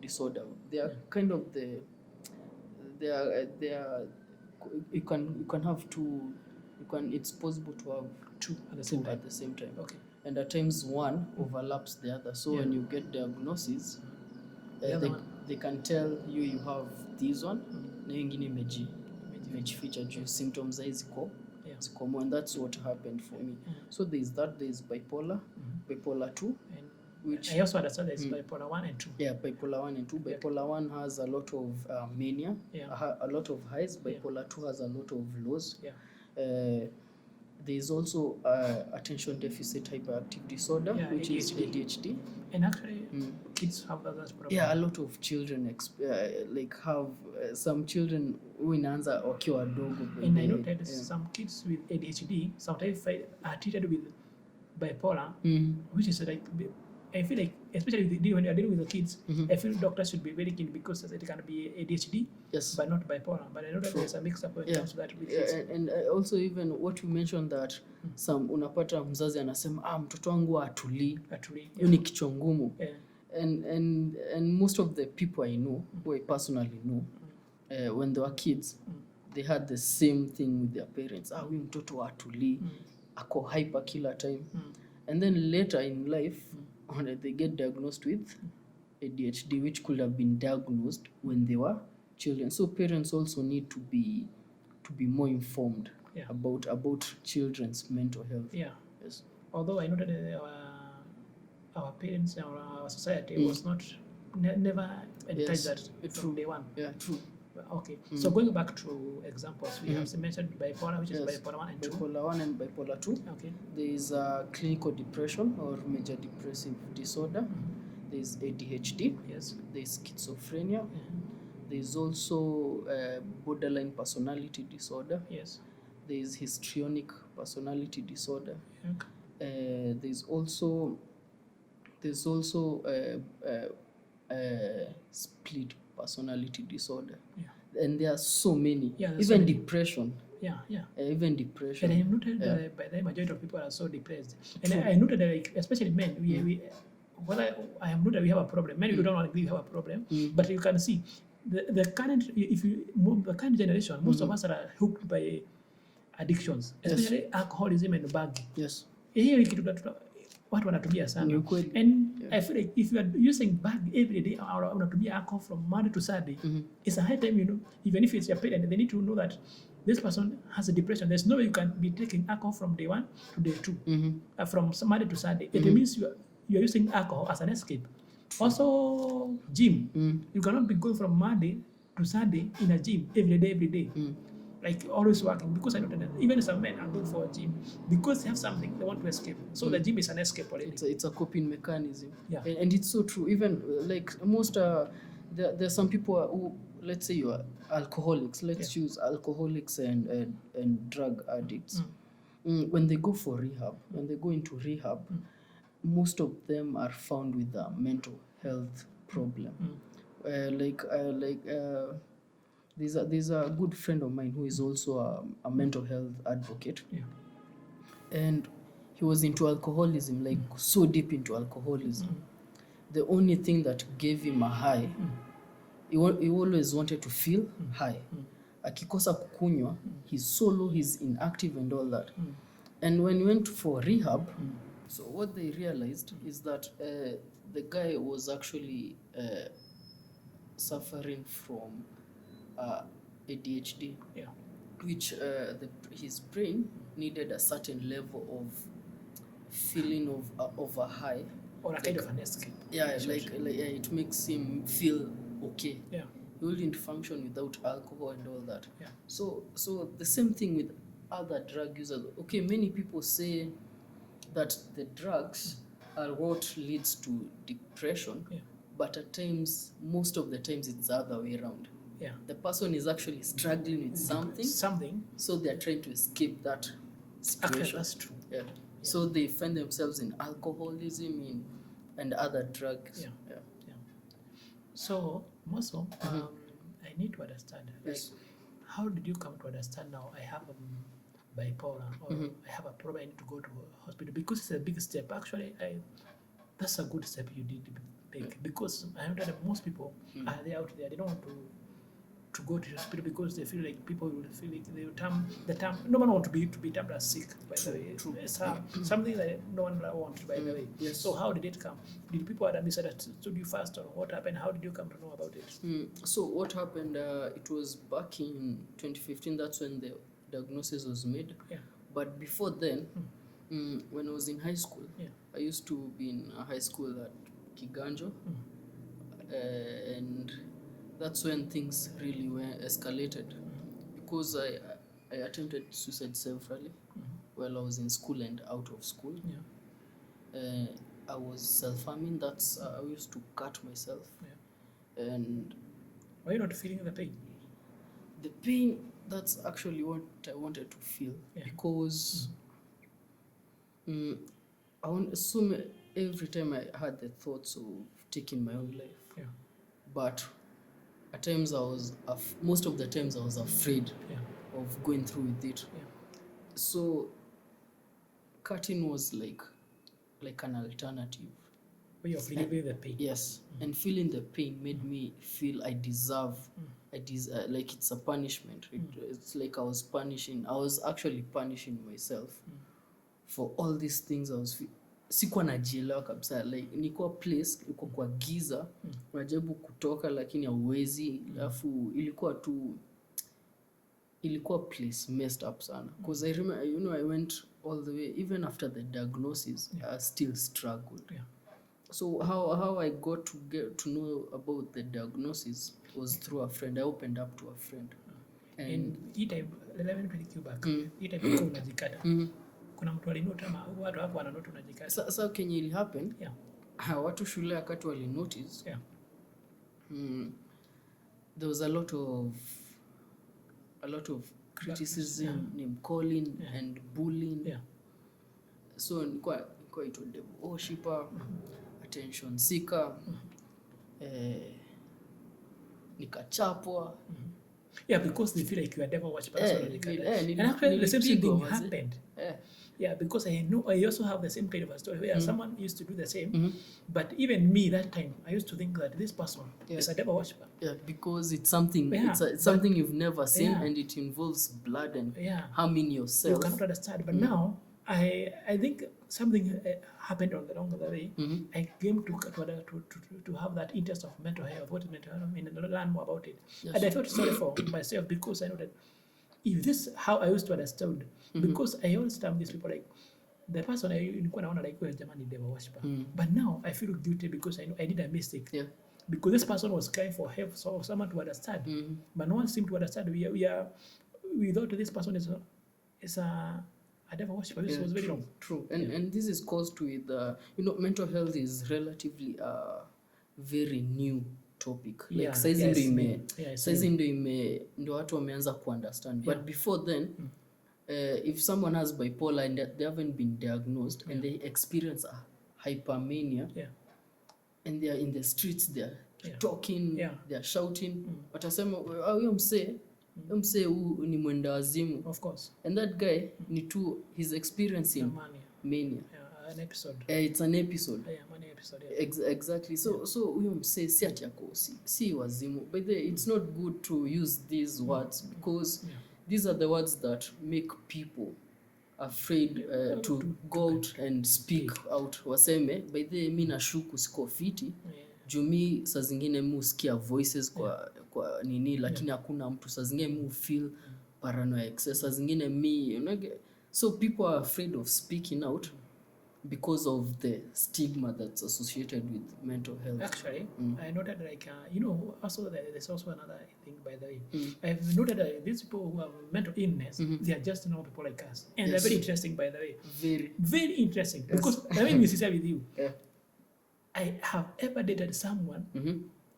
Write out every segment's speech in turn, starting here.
disorder. They are kind of they are you can have two. It's possible to have two at the same time. Okay. And at times one overlaps the other. So when you get diagnosis, they can tell you have this one, na ingine imejificha juu symptoms ziko common, and that's what happened for me. So there's bipolar, bipolar 2, which I also understand there's bipolar 1 and 2. Yeah, bipolar 1 and 2. Bipolar 1 has a lot of mania, a lot of highs. Bipolar 2 has a lot of lows. There's also attention deficit hyperactive disorder, which is ADHD. And actually, kids have that problem. Yeah, a lot of children have some children who inaanza wakiwa wadogo. And I know that some kids with ADHD sometimes are treated with bipolar, which is like, I feel like, especially when you're dealing with the kids, I feel doctors should be very keen because it can be ADHD, but not bipolar. But I know that there's a mix-up when it comes to that with kids. And also even what you mentioned that some unapata mzazi anasema mtoto wangu atulii, ni kichwa ngumu. And most of the people I know, who I personally know, when they were kids, they had the same thing with their parents. Huyu mtoto atulii, ako hyper kila time. And then later in life, they get diagnosed with ADHD, which could have been diagnosed when they were children. So parents also need to be more informed about children's mental health. Yes. Although I know that our parents or our society was not never encouraged that from day one. Yeah, true. Okay. So going back to examples, we have mentioned bipolar, which is bipolar 1 and 2. Bipolar 1 and bipolar 2. Okay. There is clinical depression or major depressive disorder. There is ADHD. Yes. There is schizophrenia. There is also borderline personality disorder. Yes. There is histrionic personality disorder. Okay. There's also split personality disorder. And there are so many. Even depression. Even depression. And I noted that by the majority of people are so depressed. And I noted that, like, especially men, I am noted that we have a problem. Men, we don't agree we have a problem, but you can see the current generation, most of us are hooked by addictions, especially alcoholism and bag. Yes. Watu wanatumia sana. And I feel like if you are using bag every day or unatumia alcohol from Monday to Saturday, it's a high time, even if it's your parent, they need to know that this person has a depression. There's no way you can be taking alcohol from day 1 to day 2, from Monday to Saturday. It means you are using alcohol as an escape. Also, gym. You cannot be going from Monday to Saturday in a gym every day. Like always working, because I know that even some men are going for a gym because they have something they want to escape. So the gym is an escape already. It's a coping mechanism. Yeah. And it's so true. Even like most there are some people who, let's say you are alcoholics. Let's choose alcoholics and drug addicts. When they go for rehab, when they go into rehab, most of them are found with a mental health problem. There's a good friend of mine who is also a mental health advocate. And he was into alcoholism, like so deep into alcoholism. The only thing that gave him a high, he always wanted to feel high. Akikosa kukunywa, he's so low, he's inactive and all that. And when he went for rehab, so what they realized is that the guy was actually suffering from ADHD, which his brain needed a certain level of feeling of a high, or a kind of an escape. It makes him feel okay. He wouldn't function without alcohol and all that. So the same thing with other drug users. Okay, many people say that the drugs are what leads to depression, but at times, most of the times, it's the other way around. The person is actually struggling with something, so they're trying to escape that situation. Okay, that's true. So they find themselves in alcoholism and other drugs. So, Moso, I need to understand. How did you come to understand now I have bipolar, or I have a problem, I need to go to a hospital? Because it's a big step. Actually, that's a good step you did, big, because I know that most people are there out there. They don't want to go to the hospital because they feel like people will feel like they will the term. No one wants to be termed as sick. By the way, True. It's something that no one wants. By the way, Yes. So how did it come? Did people that misunderstood you first, or what happened? How did you come to know about it? So what happened? It was back in 2015. That's when the diagnosis was made. Yeah. But before then, when I was in high school, Yeah. I used to be in a high school at Kiganjo, and that's when things really were escalated, because I attempted suicide severally while I was in school and out of school. Yeah. I was self-harming. That's I used to cut myself. Yeah. And Were you not feeling the pain? the pain, that's actually what I wanted to feel. Yeah. Because every time I had the thoughts of taking my own life. Yeah. But at times most of the times I was afraid of going through with it. Yeah. So cutting was like an alternative. But you're feeling the pain. Yes. And feeling the pain made me feel I deserve, like it's a punishment. It's like I was actually punishing myself for all these things I was sikuwa najielewa kabisa, like nilikuwa place uko kwa giza, unajaribu kutoka lakini hauwezi, alafu ilikuwa place messed up sana, because I remember, I went all the way even after the diagnosis. I still struggled. So how I got to know about the diagnosis was through a friend. I opened up to a friend. And hii time 11 back, hii time uko unajikata. Kuna mtu alinota ama watu hapo wananota unajikata. Sasa kenye ili happen, watu shule wakati wali notice, there was a lot of criticism, name calling and bullying. So nilikuwa ito devil worshipper, attention seeker, nikachapwa. Because they feel like you are devil worshiper. And actually the same thing happened. Because I also have the same kind of a story where someone used to do the same, but even me that time, I used to think that this person is a devil worshiper. Because it's something, it's something you've never seen, and it involves blood and harming yourself. You cannot understand. But now, I think something happened along the way. I came to have that interest of mental health, what is mental health, and learn more about it. And I felt sorry for myself, because I know that if this is how I used to understand, because I always tell these people like, the person I nilikuwa naona like wewe jamani devil worshiper. But now I feel guilty because I know I did a mistake. Because this person was crying for help, so someone to understand. But no one seemed to understand. We thought this person is a devil worshiper. This was very wrong. True. And this is caused with mental health is relatively very new topic. Like saizi ndio watu wameanza kuunderstand. But before then, if someone has bipolar and they haven't been diagnosed and they experience a hypermania, and they are in the streets, they're talking, they're shouting, watasema huyo msee ni mwenda wazimu. Of course. And that guy he's experiencing mania. An episode. It's an episode. Mania episode. Exactly. So huyo msee si ati yako si wazimu. But it's not good to use these words, because these are the words that make people afraid to go out and speak out. Waseme by the mimi nashuku siko fiti. Jumi saa zingine mimi usikia voices kwa nini, lakini hakuna mtu. Saa zingine mimi feel paranoia excess. Saa zingine mimi so people are afraid of speaking out because of the stigma that's associated with mental health. Actually, I noted like also there's also another thing, by the way. I've noted that these people who have mental illness, they are just normal people like us, and they're very interesting, by the way. Very interesting. Because let me be sincere with you. I have ever dated someone.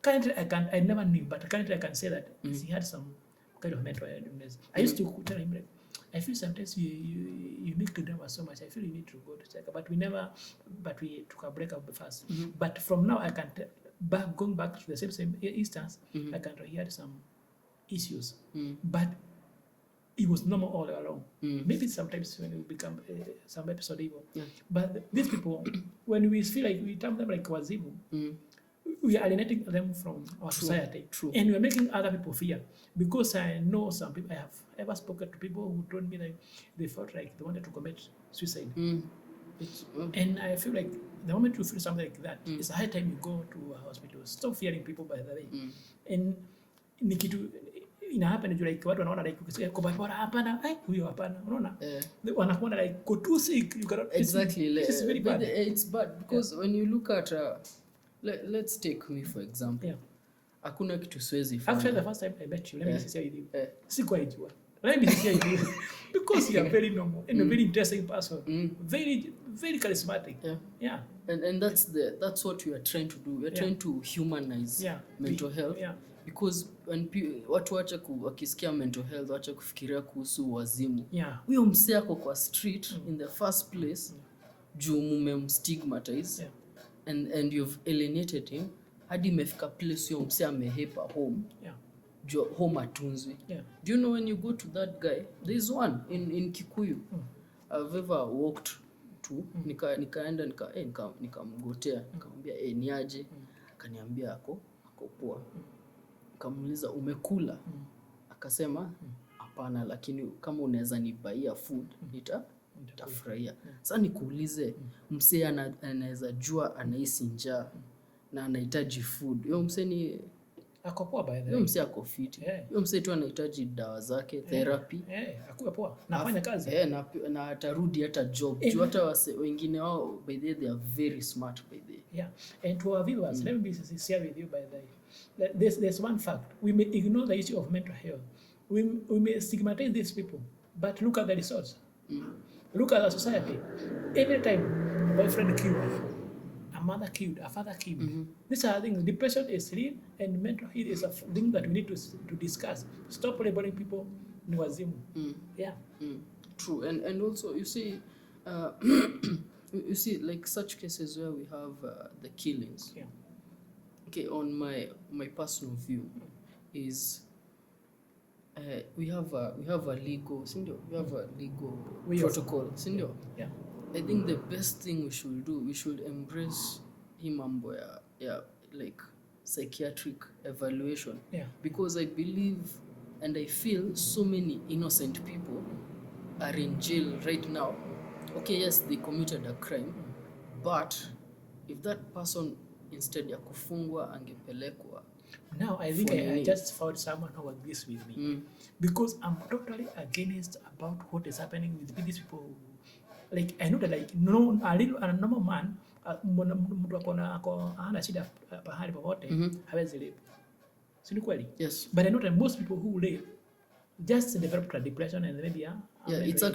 Currently, I never knew, but currently I can say that he had some kind of mental illness. I used to tell him, like, I feel sometimes you make the drama so much. I feel you need to go to check, but we took a break up first. But from now, I can going back to the same instance. I can hear some issues, but it was normal all along. Maybe sometimes when it become some episode evil. But these people, when we feel like we term them like wazimu, we are alienating them from our society. True. And we're making other people fear. Because I know some people, I have ever spoken to people who told me that they felt like they wanted to commit suicide. And I feel like the moment you feel something like that, it's a high time you go to a hospital. Stop fearing people, by the way. And ni kitu ina happen like watu wanaona like ukisikia kwa bipolar hapana, huyo hapana, unaona? Wanakuona like go too sick, you cannot. Exactly. It's very bad. It's bad because when you look at let's take me for example. Hakuna kitu siwezi fanya. Actually, the first time I met you, let me just say with you. Sikuwaijua. Let me just say with you because you are very normal and a very interesting person. Very, very charismatic. Yeah. And that's what we are trying to do. We are trying to humanize mental health. Because when watu wacha wakisikia mental health wacha kufikiria kuhusu wazimu. Huyo msee ako kwa street in the first place juu mumemstigmatize and you've alienated him hadi imefika place huyo msee amehepa home. Home atunzwe. Do you know when you go to that guy, there is one in Kikuyu. I've ever walked to nikaenda nikamgotea nikamwambia niaje, akaniambia ako poa. Nikamuuliza umekula? Akasema hapana, lakini kama unaweza nibaia food nitafurahia. Sasa nikuulize, msee anaweza jua anahisi njaa na anahitaji food. Huyo msee ni ako poa by the way. Huyo msee ako fit. Huyo msee tu anahitaji dawa zake, therapy. Akuwa poa. Nafanya kazi. Na atarudi hata job. Juu hata wengine wao by the way they are very smart by the way. And to our viewers, let me be sincere with you by the way. There's one fact. We may ignore the issue of mental health. We may stigmatize these people, but look at the results. Look at the society. Every time a boyfriend killed, a mother killed, a father killed. These are things. Depression is real, and mental health is a thing that we need to discuss. Stop labeling people ni wazimu. True. And also you see you see like such cases where we have the killings. Okay, on my personal view is we have a legal, protocol, sindio? I think the best thing we should do, we should embrace him mambo like psychiatric evaluation. Because I believe and I feel so many innocent people are in jail right now. Okay, yes, they committed a crime, but if that person instead ya kufungwa angepelekwa. Now I think I just found someone who agrees with me. Because I'm totally against about what is happening with these people. Like I know that like a normal man mtu ako hana shida pahali popote hawezi live. Si ni kweli? Yes. But I know that most people who live just develop a depression and maybe it's